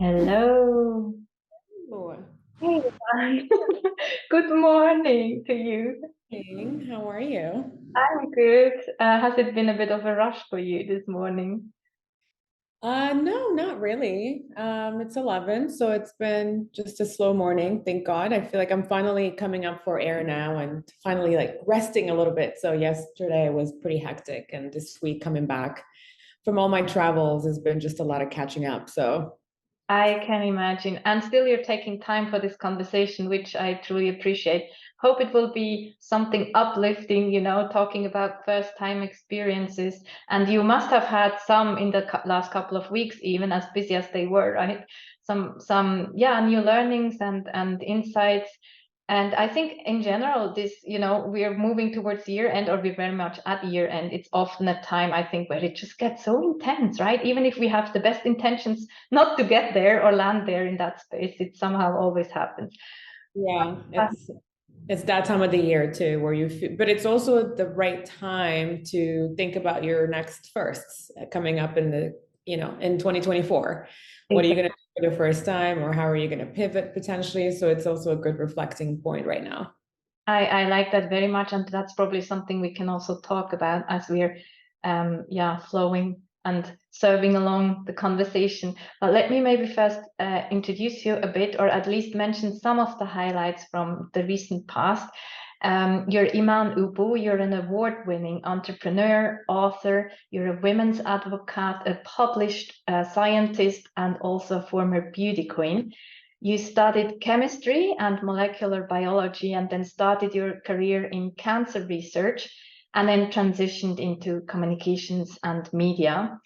Hello. Hello. Hey, Iman. Good morning to you. Hey, how are you? I'm good. Has it been a bit of a rush for you this morning? No, not really. It's 11, so it's been just a slow morning, thank God. I feel like I'm finally coming up for air now and finally like resting a little bit. So yesterday was pretty hectic, and this week coming back from all my travels has been just a lot of catching up. So I can imagine. And still, you're taking time for this conversation, which I truly appreciate. Hope it will be something uplifting, talking about first time experiences. And you must have had some in the last couple of weeks, even as busy as they were, right? Yeah, new learnings and insights. And I think in general, we're moving towards year end, or we're very much at year end. It's often a time, I think, where it just gets so intense, right? Even if we have the best intentions not to get there or land there in that space, it somehow always happens. yeah, Uh, it's that time of the year too, where you feel, but it's also the right time to think about your next firsts coming up in in 2024. What are you going to do for the first time, or how are you going to pivot potentially? So it's also a good reflecting point right now. I like that very much, and that's probably something we can also talk about as we're flowing and serving along the conversation. But let me maybe first introduce you a bit, or at least mention some of the highlights from the recent past. You're Iman Oubou. You're an award-winning entrepreneur, author. You're a women's advocate, a published scientist, and also a former beauty queen. You studied chemistry and molecular biology and then started your career in cancer research and then transitioned into communications and media.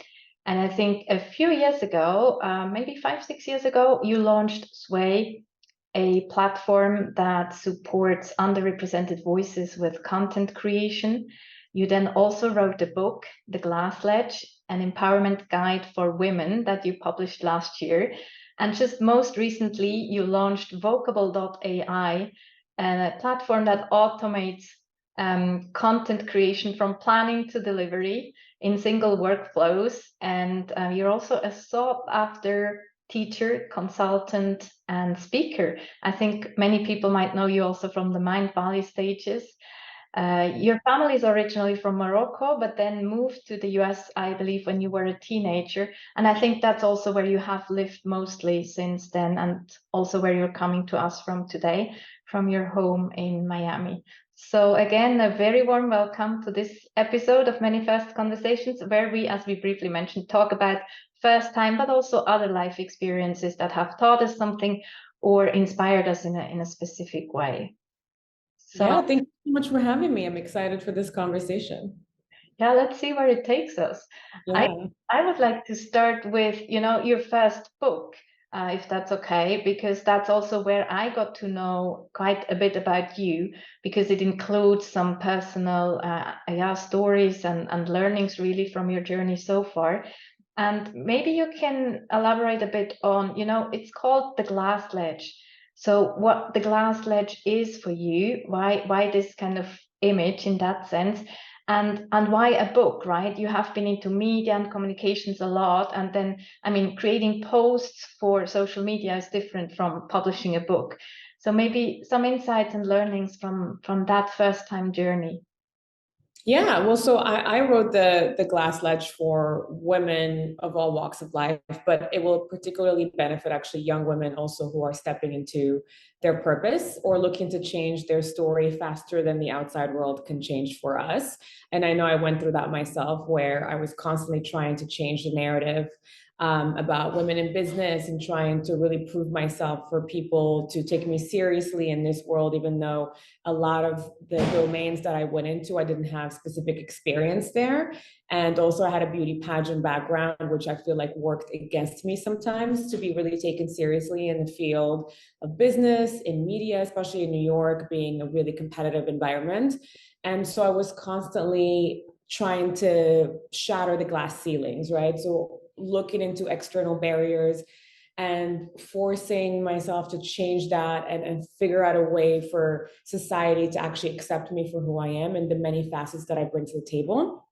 And I think a few years ago, maybe 5, 6 years ago, you launched Sway, a platform that supports underrepresented voices with content creation. You then also wrote a book, The Glass Ledge, an empowerment guide for women that you published last year. And just most recently, you launched Vocable.ai, a platform that automates content creation from planning to delivery in single workflows. And you're also a sought after teacher, consultant, and speaker. I think many people might know you also from the Mind Valley stages. Your family is originally from Morocco, but then moved to the US, I believe, when you were a teenager. And I think that's also where you have lived mostly since then, and also where you're coming to us from today, from your home in Miami. So, again, a very warm welcome to this episode of Many First Conversations, where we, as we briefly mentioned, talk about first time, but also other life experiences that have taught us something or inspired us in a specific way. So, Yeah, thank you so much for having me. I'm excited for this conversation. yeah, let's see where it takes us. I Yeah. I would like to start with, your first book, if that's okay, because that's also where I got to know quite a bit about you, because it includes some personal, stories and learnings really from your journey so far. And maybe you can elaborate a bit on, it's called The Glass Ledge. So what The Glass Ledge is for you, why this kind of image in that sense, and why a book, right? You have been into media and communications a lot, and then, I mean, creating posts for social media is different from publishing a book. So maybe some insights and learnings from that first time journey. Yeah, well, so I wrote the Glass Ledge for women of all walks of life, but it will particularly benefit actually young women also who are stepping into their purpose or looking to change their story faster than the outside world can change for us. And I know I went through that myself, where I was constantly trying to change the narrative about women in business and trying to really prove myself for people to take me seriously in this world, even though a lot of the domains that I went into, I didn't have specific experience there. And also I had a beauty pageant background, which I feel like worked against me sometimes to be really taken seriously in the field of business, in media, especially in New York, being a really competitive environment. And so I was constantly trying to shatter the glass ceilings, right? So looking into external barriers and forcing myself to change that and figure out a way for society to actually accept me for who I am and the many facets that I bring to the table.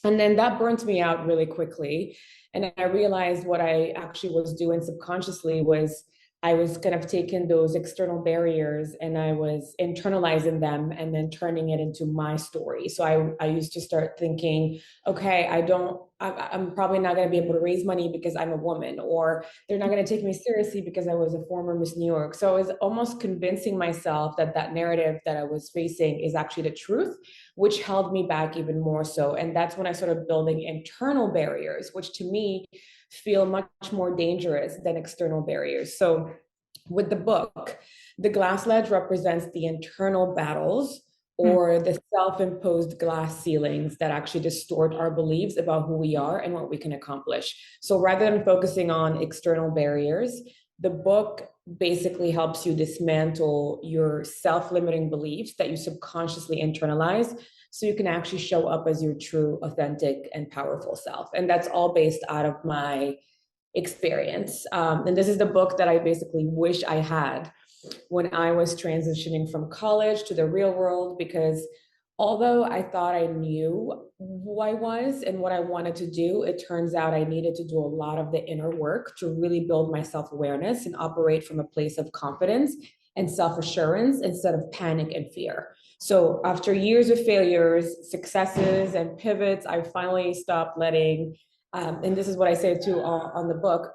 And then that burnt me out really quickly. And I realized what I actually was doing subconsciously was I was kind of taking those external barriers and I was internalizing them and then turning it into my story. So I used to start thinking, okay, I'm probably not going to be able to raise money because I'm a woman, or they're not going to take me seriously because I was a former Miss New York. So I was almost convincing myself that that narrative that I was facing is actually the truth, which held me back even more so. And that's when I started building internal barriers, which to me feel much more dangerous than external barriers. So with the book, the glass ledge represents the internal battles or the self-imposed glass ceilings that actually distort our beliefs about who we are and what we can accomplish. So rather than focusing on external barriers, the book basically helps you dismantle your self-limiting beliefs that you subconsciously internalize so you can actually show up as your true, authentic, and powerful self. And that's all based out of my experience. And this is the book that I basically wish I had when I was transitioning from college to the real world, because although I thought I knew who I was and what I wanted to do, it turns out I needed to do a lot of the inner work to really build my self-awareness and operate from a place of confidence and self-assurance instead of panic and fear. So after years of failures, successes, and pivots, I finally stopped letting, and this is what I say too on the book,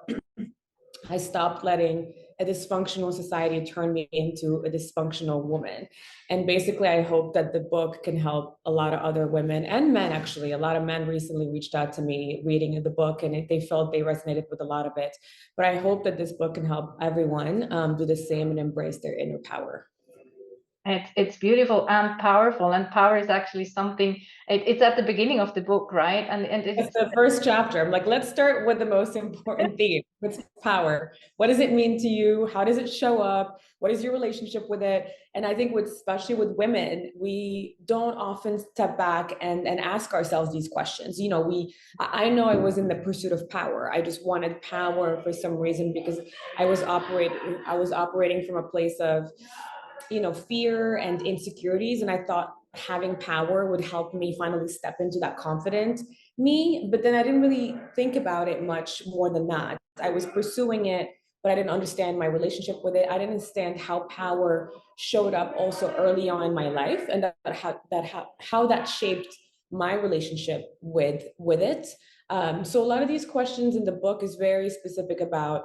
I stopped letting a dysfunctional society turn me into a dysfunctional woman. And basically, I hope that the book can help a lot of other women and men, actually. A lot of men recently reached out to me reading the book, and they felt they resonated with a lot of it. But I hope that this book can help everyone do the same and embrace their inner power. It's beautiful and powerful, and power is actually something. It's at the beginning of the book, right? And It's the first chapter. I'm like, let's start with the most important theme. What's power? What does it mean to you? How does it show up? What is your relationship with it? And I think especially with women, we don't often step back and ask ourselves these questions. You know, I know I was in the pursuit of power. I just wanted power for some reason because I was operating from a place of, you know, fear and insecurities. And I thought having power would help me finally step into that confident me. But then I didn't really think about it much more than that. I was pursuing it, but I didn't understand my relationship with it. I didn't understand how power showed up also early on in my life, and how that shaped my relationship with it. So a lot of these questions in the book is very specific about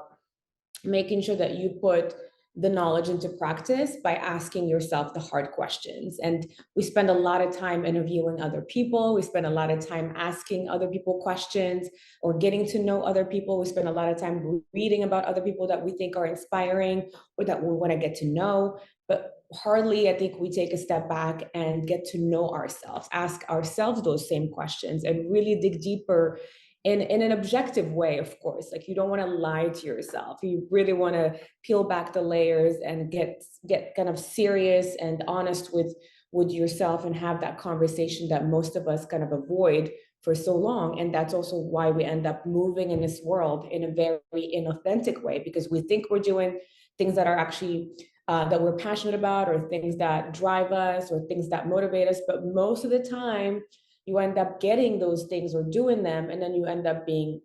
making sure that you put the knowledge into practice by asking yourself the hard questions. And we spend a lot of time interviewing other people. We spend a lot of time asking other people questions or getting to know other people. We spend a lot of time reading about other people that we think are inspiring or that we want to get to know. But hardly, I think, we take a step back and get to know ourselves, ask ourselves those same questions, and really dig deeper in an objective way, of course. Like, you don't want to lie to yourself. You really want to peel back the layers and get kind of serious and honest with yourself and have that conversation that most of us kind of avoid for so long. And that's also why we end up moving in this world in a very inauthentic way, because we think we're doing things that are actually that we're passionate about, or things that drive us, or things that motivate us. But most of the time, you end up getting those things or doing them, and then you end up being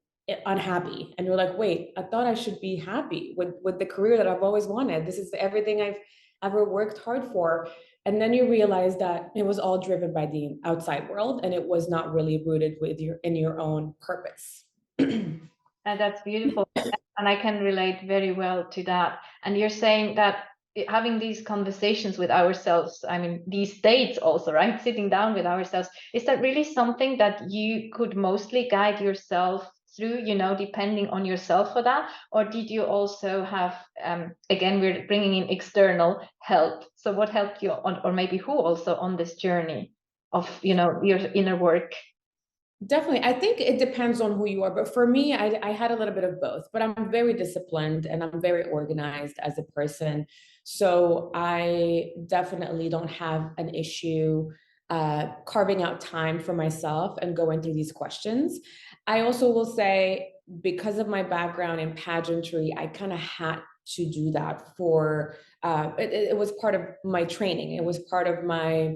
unhappy. And you're like, wait, I thought I should be happy with the career that I've always wanted. This is everything I've ever worked hard for. And then you realize that it was all driven by the outside world, and it was not really rooted in your own purpose. And that's beautiful. And I can relate very well to that. And you're saying that having these conversations with ourselves, I mean, these dates also, right? Sitting down with ourselves, is that really something that you could mostly guide yourself through, you know, depending on yourself for that? Or did you also have, again, we're bringing in external help. So what helped you on, or maybe who also on this journey of, you know, your inner work? Definitely. I think it depends on who you are. But for me, I had a little bit of both, but I'm very disciplined and I'm very organized as a person. So I definitely don't have an issue carving out time for myself and going through these questions. I also will say, because of my background in pageantry, I kind of had to do that for, it was part of my training. It was part of my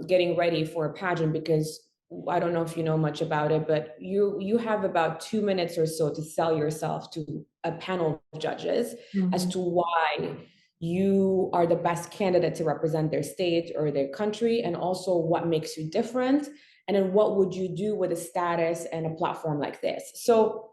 getting ready for a pageant, because I don't know if you know much about it, but you have about 2 minutes or so to sell yourself to a panel of judges as Mhm. to why you are the best candidate to represent their state or their country, and also what makes you different, and then what would you do with a status and a platform like this. So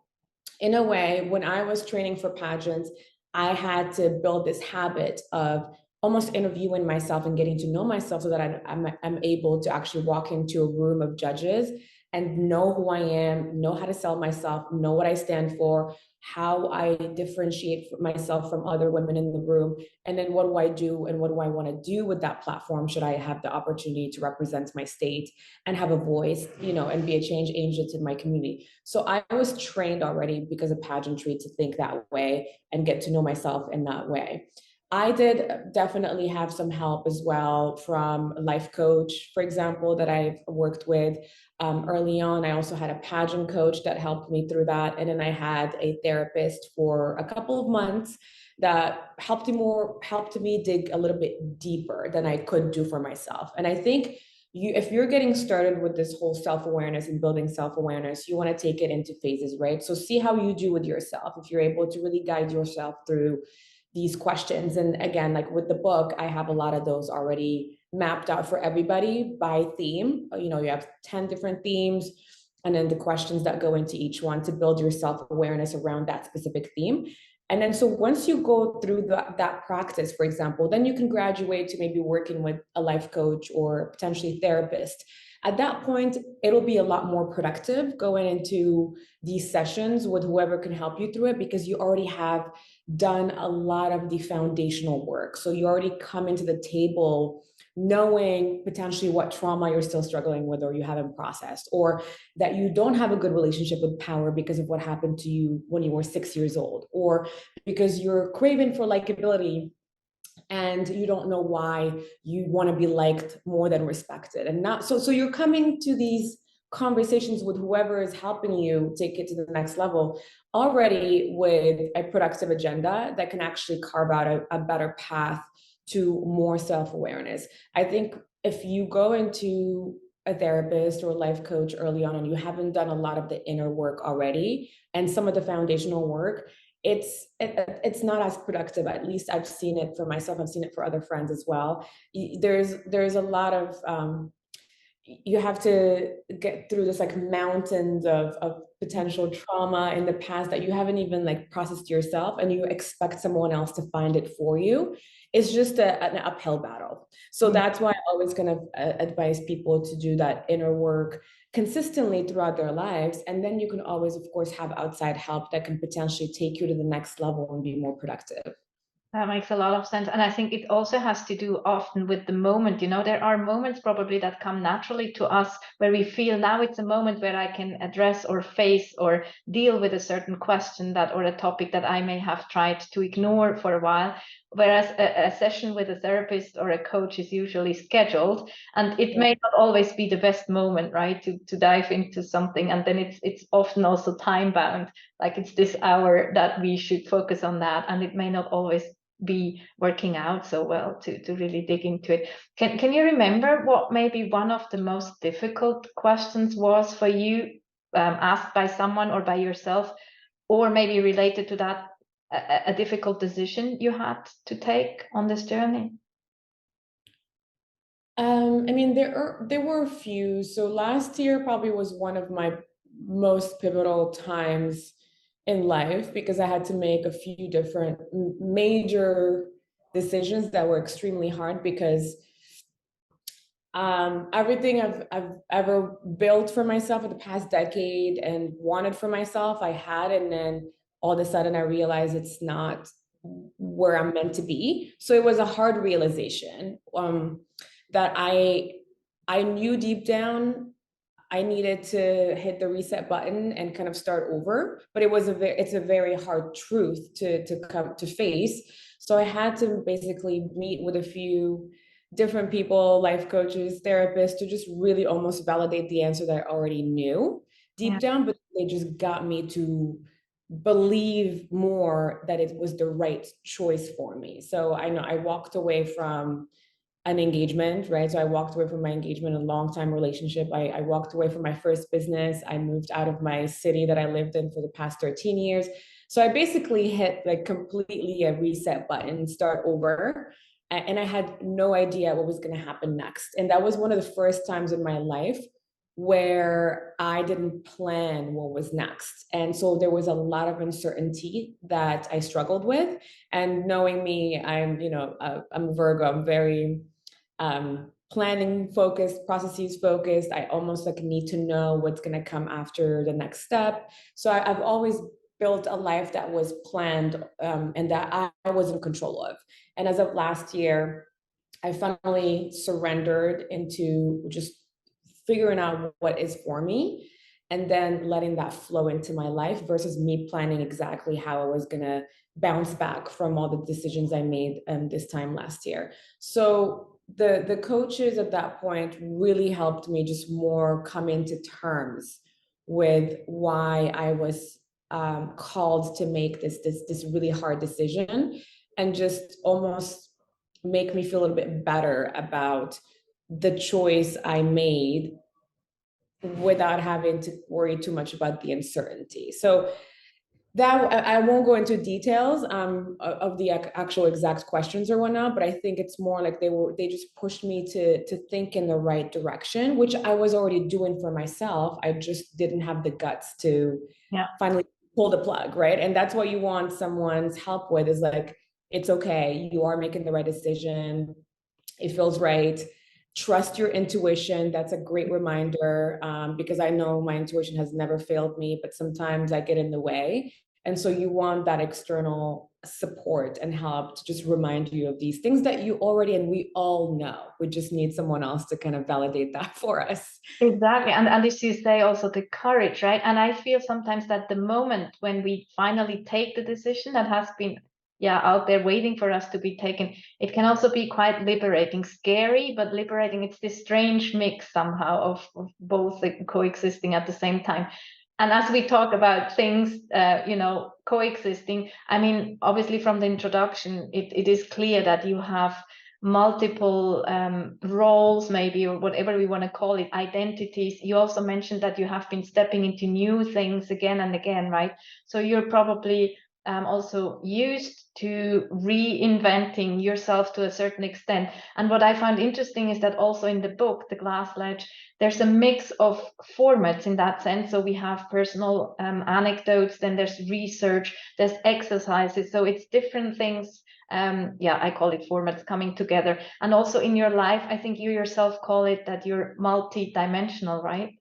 in a way, when I was training for pageants, I had to build this habit of almost interviewing myself and getting to know myself so that I'm able to actually walk into a room of judges and know who I am, know how to sell myself, know what I stand for, how I differentiate myself from other women in the room, and then what do I do and what do I want to do with that platform should I have the opportunity to represent my state and have a voice, and be a change agent in my community. So I was trained already because of pageantry to think that way and get to know myself in that way. I did definitely have some help as well from a life coach, for example, that I've worked with early on. I also had a pageant coach that helped me through that. And then I had a therapist for a couple of months that helped me dig a little bit deeper than I could do for myself. And I think if you're getting started with this whole self-awareness and building self-awareness, you want to take it into phases, right? So see how you do with yourself. If you're able to really guide yourself through these questions. And again, like with the book, I have a lot of those already mapped out for everybody by theme. You have 10 different themes, and then the questions that go into each one to build your self-awareness around that specific theme. And then so once you go through that practice, for example, then you can graduate to maybe working with a life coach or potentially therapist. At that point, it'll be a lot more productive going into these sessions with whoever can help you through it, because you already have done a lot of the foundational work. So you already come into the table knowing potentially what trauma you're still struggling with or you haven't processed, or that you don't have a good relationship with power because of what happened to you when you were 6 years old, or because you're craving for likability and you don't know why you want to be liked more than respected. And not so you're coming to these conversations with whoever is helping you take it to the next level already with a productive agenda that can actually carve out a better path to more self-awareness. I think if you go into a therapist or a life coach early on and you haven't done a lot of the inner work already and some of the foundational work, it's not as productive. At least I've seen it for myself. I've seen it for other friends as well. There's a lot of you have to get through this like mountains of potential trauma in the past that you haven't even like processed yourself, and you expect someone else to find it for you. It's just an uphill battle. So that's why I always kind of advise people to do that inner work consistently throughout their lives, and then you can always, of course, have outside help that can potentially take you to the next level and be more productive. That makes a lot of sense. And I think it also has to do often with the moment. There are moments probably that come naturally to us where we feel now it's a moment where I can address or face or deal with a certain question or a topic that I may have tried to ignore for a while. Whereas a session with a therapist or a coach is usually scheduled, and it may not always be the best moment, right, to dive into something. And then it's often also time bound, like it's this hour that we should focus on that, and it may not always be working out so well to really dig into it. Can you remember what maybe one of the most difficult questions was for you, asked by someone or by yourself, or maybe related to that, a difficult decision you had to take on this journey? I mean, there were a few. So last year probably was one of my most pivotal times in life because I had to make a few different major decisions that were extremely hard because everything I've ever built for myself in the past decade and wanted for myself, I had, and then all of a sudden I realized it's not where I'm meant to be. So it was a hard realization that I knew deep down I needed to hit the reset button and kind of start over. But it's a very hard truth to come to face. So I had to basically meet with a few different people, life coaches, therapists, to just really almost validate the answer that I already knew deep down, but they just got me to believe more that it was the right choice for me. So I know I walked away from an engagement, right? So I walked away from my engagement, a long time relationship. I walked away from my first business. I moved out of my city that I lived in for the past 13 years. So I basically hit like completely a reset button and start over. And I had no idea what was going to happen next. And that was one of the first times in my life where I didn't plan what was next. And so there was a lot of uncertainty that I struggled with. And knowing me, I'm, I'm a Virgo, I'm very planning focused, processes focused. I almost like need to know what's going to come after the next step. So I've always built a life that was planned and that I was in control of. And as of last year, I finally surrendered into just figuring out what is for me and then letting that flow into my life versus me planning exactly how I was going to bounce back from all the decisions I made this time last year. So the coaches at that point really helped me just more come into terms with why I was called to make this really hard decision, and just almost make me feel a little bit better about the choice I made without having to worry too much about the uncertainty. So that I won't go into details of the actual exact questions or whatnot, but I think it's more like they just pushed me to think in the right direction, which I was already doing for myself. I just didn't have the guts to finally pull the plug, right? And that's what you want someone's help with, is like, it's okay, you are making the right decision, it feels right. Trust your intuition. That's a great reminder, because I know my intuition has never failed me, but sometimes I get in the way. And so you want that external support and help to just remind you of these things that you already, and we all know. We just need someone else to kind of validate that for us. Exactly. And as you say, also the courage, right? And I feel sometimes that the moment when we finally take the decision that has been out there waiting for us to be taken, it can also be quite liberating, scary, but liberating. It's this strange mix somehow of both coexisting at the same time. And as we talk about things, coexisting, I mean, obviously from the introduction, it is clear that you have multiple roles, maybe, or whatever we want to call it, identities. You also mentioned that you have been stepping into new things again and again, right? So you're probably also used to reinventing yourself to a certain extent. And what I found interesting is that also in the book, The Glass Ledge, there's a mix of formats in that sense. So we have personal anecdotes, then there's research, there's exercises. So it's different things. I call it formats coming together. And also in your life, I think you yourself call it that you're multi-dimensional, right?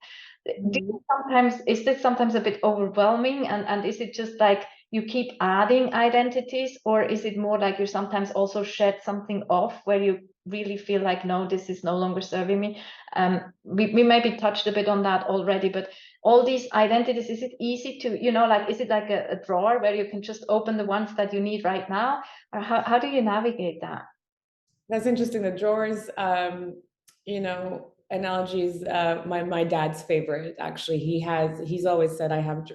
Is this sometimes a bit overwhelming? And is it just like you keep adding identities, or is it more like you sometimes also shed something off where you really feel like, no, this is no longer serving me? We maybe touched a bit on that already, but all these identities, is it easy to, is it like a drawer where you can just open the ones that you need right now? Or how do you navigate that? That's interesting. The drawers, analogies, my dad's favorite, actually. He's always said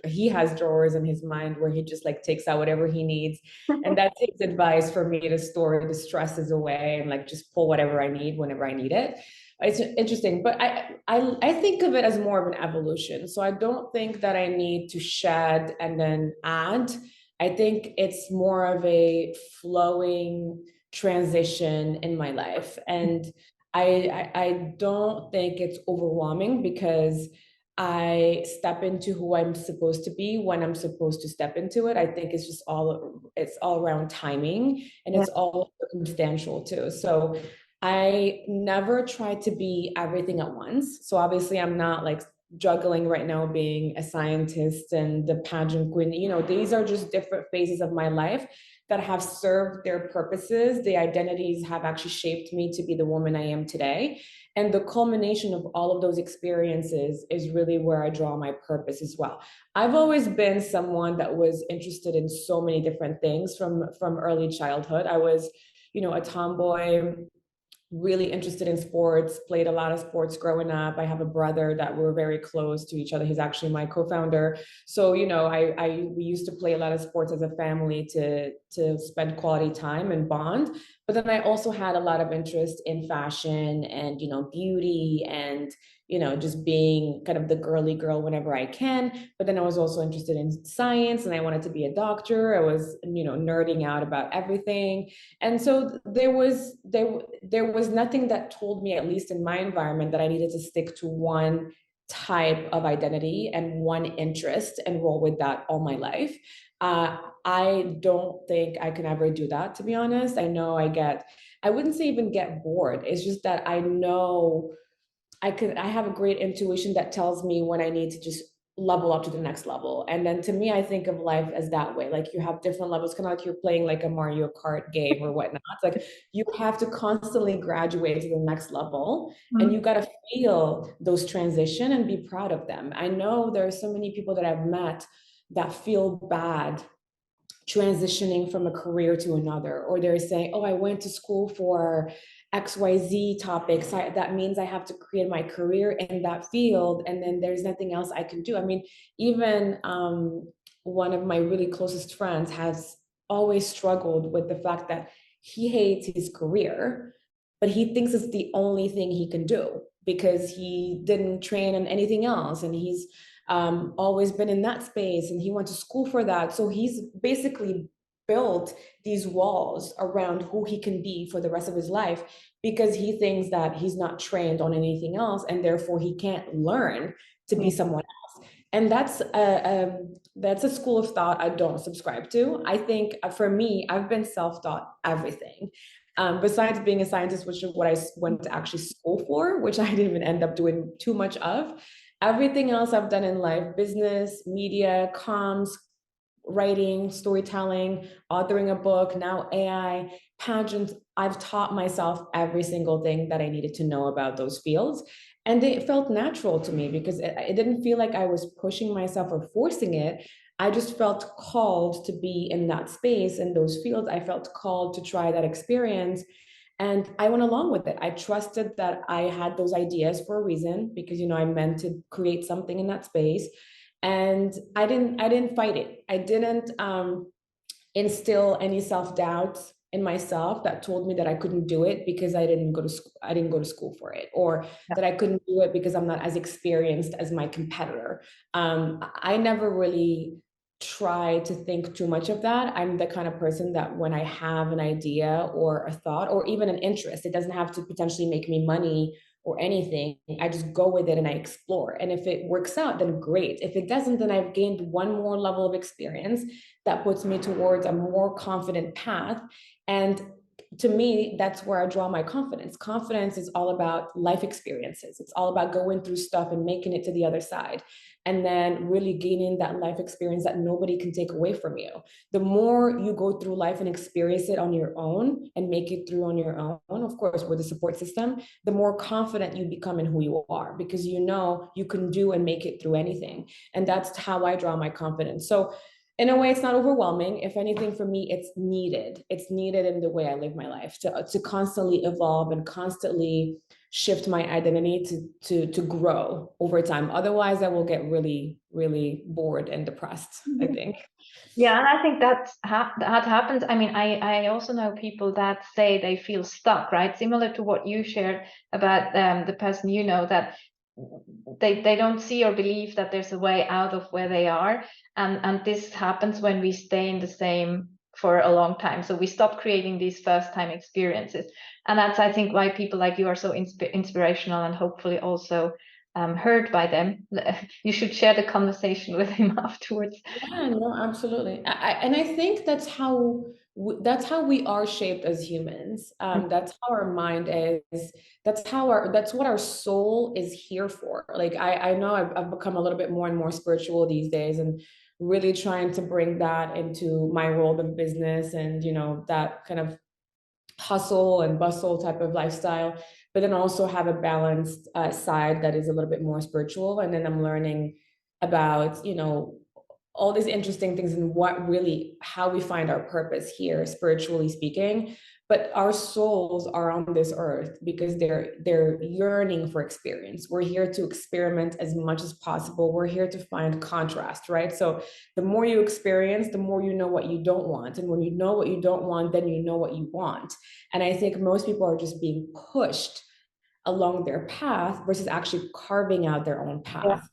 he has drawers in his mind where he just like takes out whatever he needs. And that takes advice for me to store the stresses away and like just pull whatever I need whenever I need it. It's interesting, but I think of it as more of an evolution. So I don't think that I need to shed and then add. I think it's more of a flowing transition in my life. And I don't think it's overwhelming, because I step into who I'm supposed to be when I'm supposed to step into it. I think it's all around timing, and it's all circumstantial too. So I never try to be everything at once. So obviously I'm not like juggling right now being a scientist and the pageant queen. These are just different phases of my life that have served their purposes. The identities have actually shaped me to be the woman I am today. And the culmination of all of those experiences is really where I draw my purpose as well. I've always been someone that was interested in so many different things from early childhood. I was, a tomboy, really interested in sports, played a lot of sports growing up. I have a brother that we're very close to each other. He's actually my co-founder. So, we used to play a lot of sports as a family to spend quality time and bond. But then I also had a lot of interest in fashion and, beauty and, just being kind of the girly girl whenever I can. But then I was also interested in science and I wanted to be a doctor. I was, nerding out about everything. And so there was nothing that told me, at least in my environment, that I needed to stick to one type of identity and one interest and roll with that all my life. I don't think I can ever do that, to be honest. I wouldn't say even get bored. It's just that I know I have a great intuition that tells me when I need to just level up to the next level. And then to me, I think of life as that way. Like you have different levels, kind of like you're playing like a Mario Kart game or whatnot. It's like you have to constantly graduate to the next level, and you got to feel those transition and be proud of them. I know there are so many people that I've met that feel bad transitioning from a career to another, or they're saying, oh, I went to school for XYZ topics. That means I have to create my career in that field, and then there's nothing else I can do. I mean, even one of my really closest friends has always struggled with the fact that he hates his career, but he thinks it's the only thing he can do because he didn't train in anything else, and he's always been in that space and he went to school for that. So he's basically built these walls around who he can be for the rest of his life because he thinks that he's not trained on anything else and therefore he can't learn to be someone else. And that's a school of thought I don't subscribe to. I think for me, I've been self-taught everything. Besides being a scientist, which is what I went to actually school for, which I didn't even end up doing too much of. Everything else I've done in life, business, media, comms, writing, storytelling, authoring a book, now AI, pageants, I've taught myself every single thing that I needed to know about those fields. And it felt natural to me because it didn't feel like I was pushing myself or forcing it. I just felt called to be in that space, in those fields. I felt called to try that experience. And I went along with it. I trusted that I had those ideas for a reason because, I meant to create something in that space. And I didn't fight it. I didn't instill any self-doubt in myself that told me that I couldn't do it because I didn't go to school for it, or that I couldn't do it because I'm not as experienced as my competitor. I never really try to think too much of that. I'm the kind of person that when I have an idea or a thought or even an interest, it doesn't have to potentially make me money or anything. I just go with it and I explore. And if it works out, then great. If it doesn't, then I've gained one more level of experience that puts me towards a more confident path. And to me, that's where I draw my confidence. Confidence is all about life experiences. It's all about going through stuff and making it to the other side. And then really gaining that life experience that nobody can take away from you. The more you go through life and experience it on your own and make it through on your own, of course, with a support system, the more confident you become in who you are because you know you can do and make it through anything. And that's how I draw my confidence. So in a way, it's not overwhelming. If anything, for me, it's needed. It's needed in the way I live my life to constantly evolve and constantly shift my identity to grow over time. Otherwise, I will get really, really bored and depressed, I think. Yeah, and I think that happens. I mean, I also know people that say they feel stuck, right? Similar to what you shared about the person that they don't see or believe that there's a way out of where they are, and this happens when we stay in the same for a long time. So we stop creating these first time experiences, and that's, I think, why people like you are so inspirational and hopefully also heard by them. You should share the conversation with him afterwards. Yeah, no, absolutely. And I think that's how we are shaped as humans. That's how our mind is. That's what our soul is here for. Like I know I've become a little bit more and more spiritual these days, and really trying to bring that into my world of business and that kind of hustle and bustle type of lifestyle, but then also have a balanced side that is a little bit more spiritual. And then I'm learning about, all these interesting things and how we find our purpose here, spiritually speaking. but our souls are on this earth because they're yearning for experience. We're here to experiment as much as possible. We're here to find contrast, right? So the more you experience, the more you know what you don't want. And when you know what you don't want, then you know what you want. And I think most people are just being pushed along their path versus actually carving out their own path.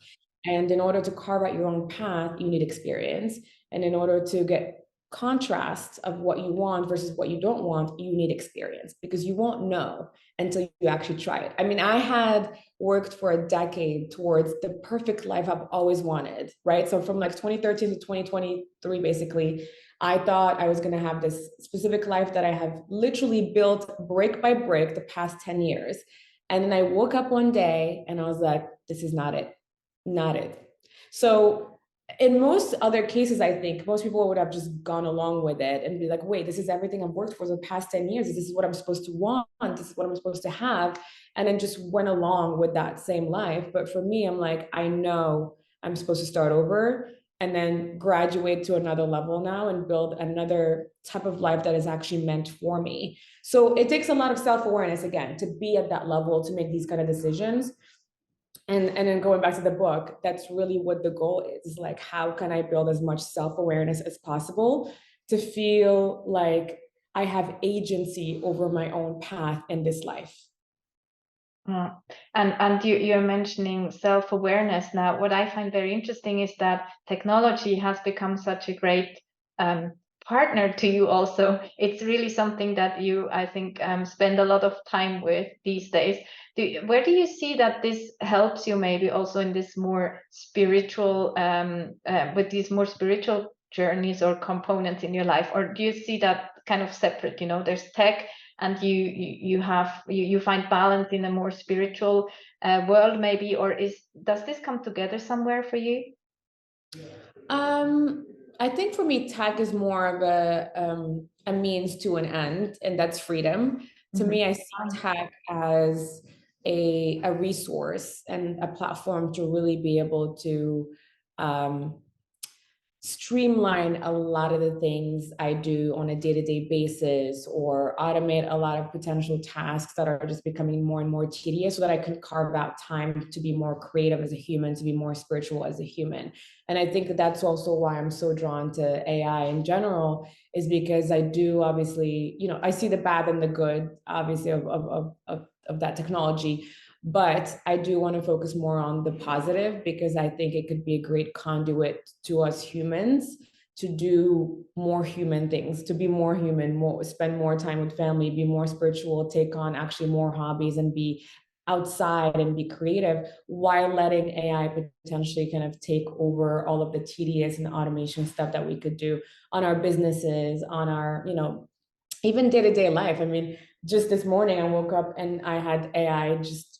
And in order to carve out your own path, you need experience. And in order to get contrasts of what you want versus what you don't want, you need experience, because you won't know until you actually try it. I mean, I had worked for a decade towards the perfect life I've always wanted, right? So from like 2013 to 2023, basically, I thought I was going to have this specific life that I have literally built brick by brick the past 10 years. And then I woke up one day and I was like, this is not it. Not it. So in most other cases, I think most people would have just gone along with it and be like, wait, this is everything I've worked for the past 10 years. This is what I'm supposed to want. This is what I'm supposed to have. And then just went along with that same life. But for me, I'm like, I know I'm supposed to start over and then graduate to another level now and build another type of life that is actually meant for me. So it takes a lot of self-awareness, again, to be at that level, to make these kind of decisions. And then going back to the book, that's really what the goal is like, how can I build as much self-awareness as possible to feel like I have agency over my own path in this life. And you're mentioning self-awareness now. What I find very interesting is that technology has become such a great partner to you also. It's really something that you, I think, spend a lot of time with these days. Where do you see that this helps you maybe also in this more spiritual, with these more spiritual journeys or components in your life? Or do you see that kind of separate? You know, there's tech, and you find balance in a more spiritual world maybe, or does this come together somewhere for you? I think for me, tech is more of a means to an end, and that's freedom. To me, I see tech as a resource and a platform to really be able to streamline a lot of the things I do on a day-to-day basis, or automate a lot of potential tasks that are just becoming more and more tedious, so that I can carve out time to be more creative as a human, to be more spiritual as a human. And I think that's also why I'm so drawn to AI in general, is because I do obviously, you know, I see the bad and the good, obviously, of that technology. But I do want to focus more on the positive, because I think it could be a great conduit to us humans to do more human things, to be more human, spend more time with family, be more spiritual, take on actually more hobbies, and be outside and be creative, while letting AI potentially kind of take over all of the tedious and automation stuff that we could do on our businesses, on our, you know, even day-to-day life. I mean, just this morning I woke up and I had AI just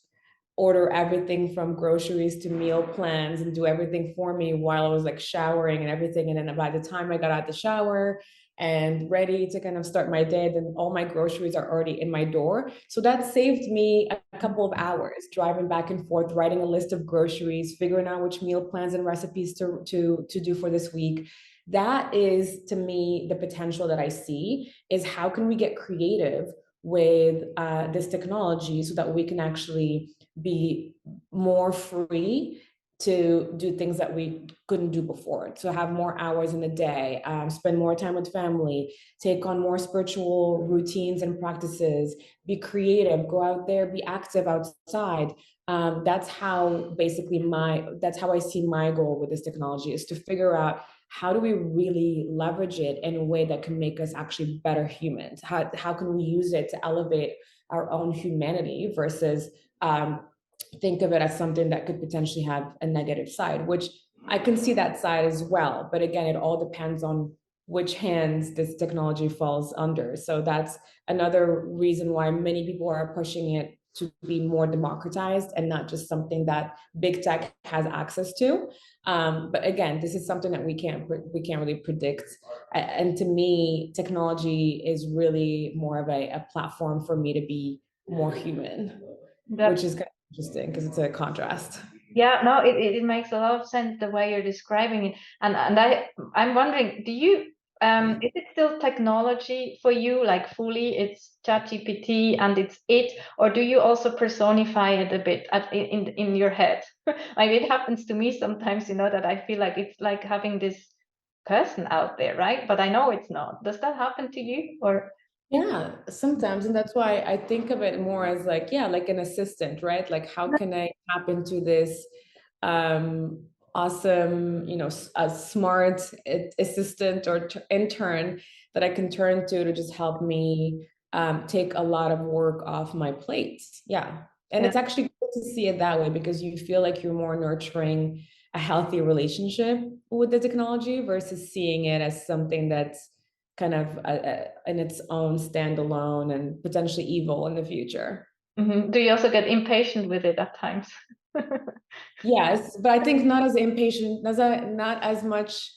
order everything from groceries to meal plans and do everything for me while I was like showering and everything. And then by the time I got out the shower and ready to kind of start my day, then all my groceries are already in my door. So that saved me a couple of hours driving back and forth, writing a list of groceries, figuring out which meal plans and recipes to do for this week. That is, to me, the potential that I see, is how can we get creative with this technology so that we can actually be more free to do things that we couldn't do before, to have more hours in the day, spend more time with family, take on more spiritual routines and practices, be creative, go out there, be active outside. That's how basically that's how I see my goal with this technology, is to figure out how do we really leverage it in a way that can make us actually better humans? How can we use it to elevate our own humanity versus think of it as something that could potentially have a negative side, which I can see that side as well. But again, it all depends on which hands this technology falls under. So that's another reason why many people are pushing it to be more democratized and not just something that big tech has access to. But again, this is something that we can't really predict. And to me, technology is really more of a platform for me to be more human, which is kind of interesting because it's a contrast. Yeah, no, it makes a lot of sense the way you're describing it. And I'm wondering, do you Is it still technology for you, like fully it's ChatGPT and it's it, or do you also personify it a bit in your head? I mean, it happens to me sometimes, that I feel like it's like having this person out there, right? But I know it's not. Does that happen to you, or? Yeah, sometimes. And that's why I think of it more as like, yeah, like an assistant, right? Like, how can I tap into this awesome, a smart assistant or intern that I can turn to just help me take a lot of work off my plate. Yeah. And Yeah. it's actually good to see it that way because you feel like you're more nurturing a healthy relationship with the technology versus seeing it as something that's kind of in its own standalone and potentially evil in the future. Mm-hmm. Do you also get impatient with it at times? Yes, but I think not as impatient, not as much.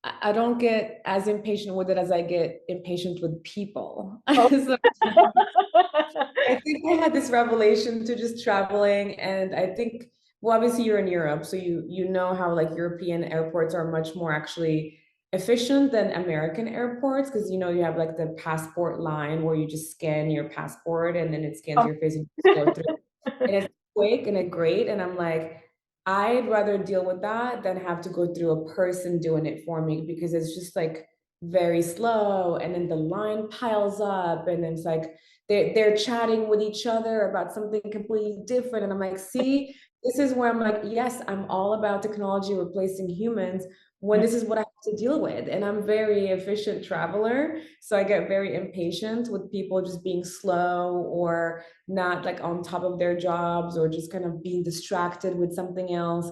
I don't get as impatient with it as I get impatient with people. Oh. So I think I had this revelation to just traveling, and I think, well, obviously you're in Europe, so you know how like European airports are much more actually efficient than American airports because you have like the passport line where you just scan your passport and then it scans your face and you just go through. And it's quick and it's great. And I'm like, I'd rather deal with that than have to go through a person doing it for me because it's just like very slow and then the line piles up and then it's like they're chatting with each other about something completely different. And I'm like, see, this is where I'm like, yes, I'm all about technology replacing humans when this is what I have to deal with. And I'm very efficient traveler. So I get very impatient with people just being slow or not like on top of their jobs or just kind of being distracted with something else.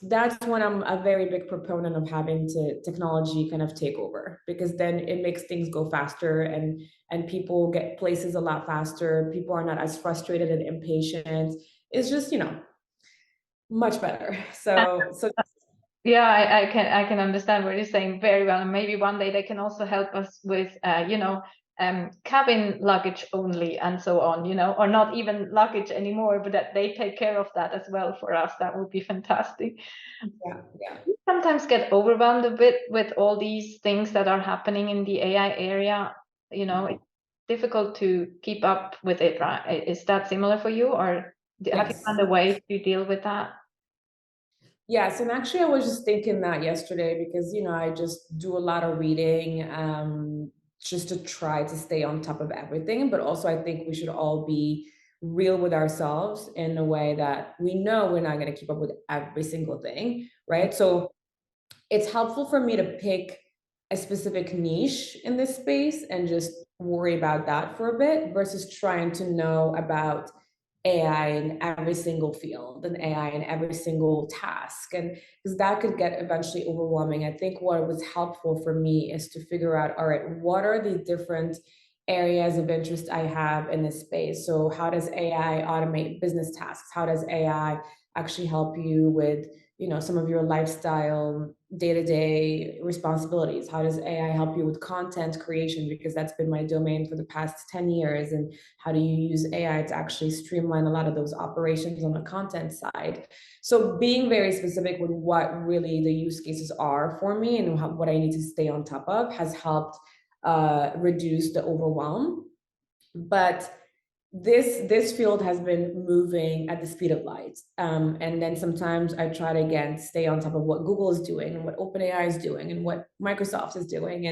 That's when I'm a very big proponent of having technology kind of take over because then it makes things go faster and people get places a lot faster. People are not as frustrated and impatient. It's just, much better. So Yeah, I can understand what you're saying very well. And maybe one day they can also help us with, cabin luggage only and so on, or not even luggage anymore, but that they take care of that as well for us. That would be fantastic. yeah. You sometimes get overwhelmed a bit with all these things that are happening in the AI area. It's difficult to keep up with it, right? Is that similar for you, or have you Yes. found a way to deal with that? Yes, and actually, I was just thinking that yesterday because I just do a lot of reading, just to try to stay on top of everything. But also, I think we should all be real with ourselves in a way that we know we're not going to keep up with every single thing, right? So it's helpful for me to pick a specific niche in this space and just worry about that for a bit versus trying to know about AI in every single field and AI in every single task. And because that could get eventually overwhelming. I think what was helpful for me is to figure out, all right, what are the different areas of interest I have in this space? So how does AI automate business tasks? How does AI actually help you with some of your lifestyle day-to-day responsibilities? How does AI help you with content creation? Because that's been my domain for the past 10 years. And how do you use AI to actually streamline a lot of those operations on the content side? So being very specific with what really the use cases are for me and what I need to stay on top of has helped reduce the overwhelm. But this field has been moving at the speed of light. And then sometimes I try to again stay on top of what Google is doing and what OpenAI is doing and what Microsoft is doing.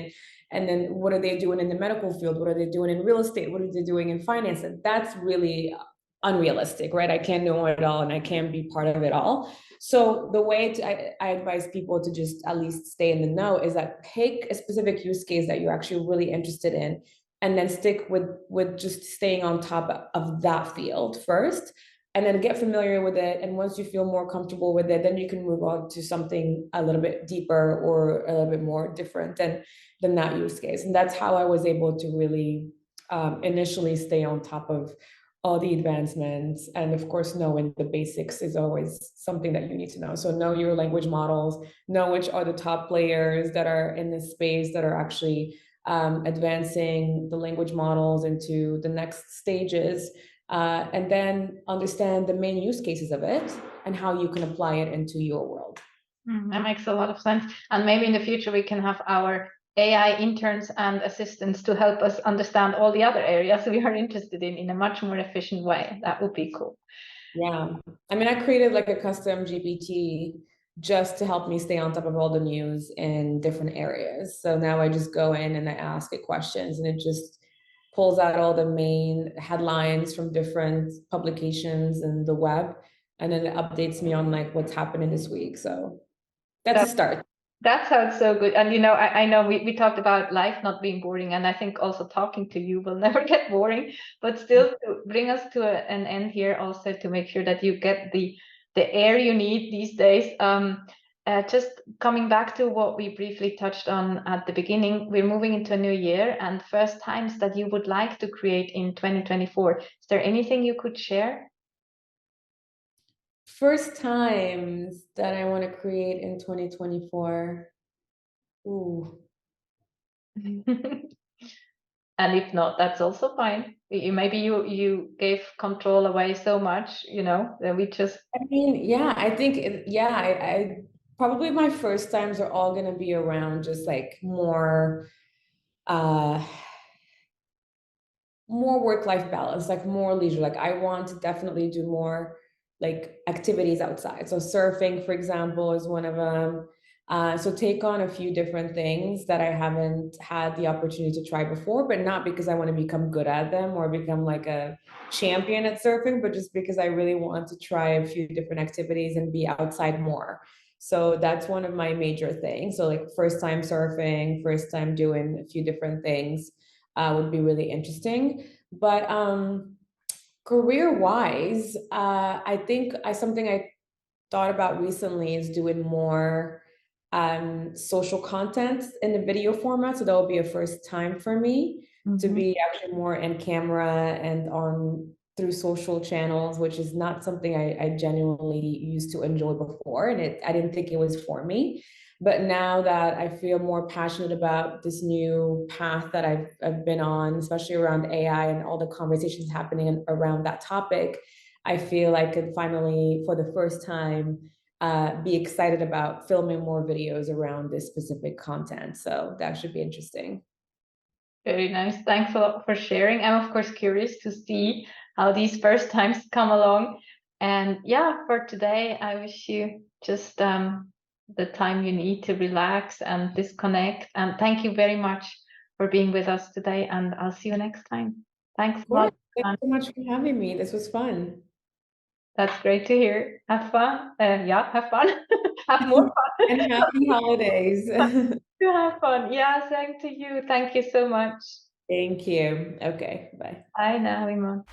And then what are they doing in the medical field? What are they doing in real estate? What are they doing in finance? And that's really unrealistic, right? I can't know it all and I can't be part of it all. So the way I advise people to just at least stay in the know is that pick a specific use case that you're actually really interested in and then stick with just staying on top of that field first and then get familiar with it. And once you feel more comfortable with it, then you can move on to something a little bit deeper or a little bit more different than that use case. And that's how I was able to really initially stay on top of all the advancements. And of course, knowing the basics is always something that you need to know. So know your language models, know which are the top players that are in this space that are actually advancing the language models into the next stages, and then understand the main use cases of it and how you can apply it into your world. That makes a lot of sense. And maybe in the future we can have our AI interns and assistants to help us understand all the other areas we are interested in a much more efficient way. That would be cool. Yeah. I mean, I created like a custom GPT just to help me stay on top of all the news in different areas. So now I just go in and I ask it questions, and it just pulls out all the main headlines from different publications and the web, and then it updates me on like what's happening this week. So that's a start. That sounds so good. And I know we talked about life not being boring, and I think also talking to you will never get boring, but still to bring us to an end here, also to make sure that you get the air you need these days. Just coming back to what we briefly touched on at the beginning, we're moving into a new year, and first times that you would like to create in 2024. Is there anything you could share? First times that I want to create in 2024. Ooh. And if not, that's also fine. Maybe you gave control away so much, that we just. I mean, yeah, I think, yeah, I probably my first times are all gonna be around just like uh, more work-life balance, like more leisure. Like I want to definitely do more like activities outside. So surfing, for example, is one of them. So take on a few different things that I haven't had the opportunity to try before, but not because I want to become good at them or become like a champion at surfing, but just because I really want to try a few different activities and be outside more. So that's one of my major things. So like first time surfing, first time doing a few different things would be really interesting. But career-wise, I think something I thought about recently is doing more social content in the video format. So that will be a first time for me to be actually more in camera and on through social channels, which is not something I genuinely used to enjoy before. And I didn't think it was for me. But now that I feel more passionate about this new path that I've been on, especially around AI and all the conversations happening around that topic, I feel I could finally, for the first time, be excited about filming more videos around this specific content. So that should be interesting. Very nice. Thanks a lot for sharing. I'm of course curious to see how these first times come along. And yeah, for today, I wish you just the time you need to relax and disconnect. And thank you very much for being with us today. And I'll see you next time. Thanks a lot. Thanks so much for having me. This was fun. That's great to hear. Have fun. Yeah, have fun. Have more fun. And happy holidays. To have fun. Yeah, same to you. Thank you so much. Thank you. Okay, bye. Bye now, Iman.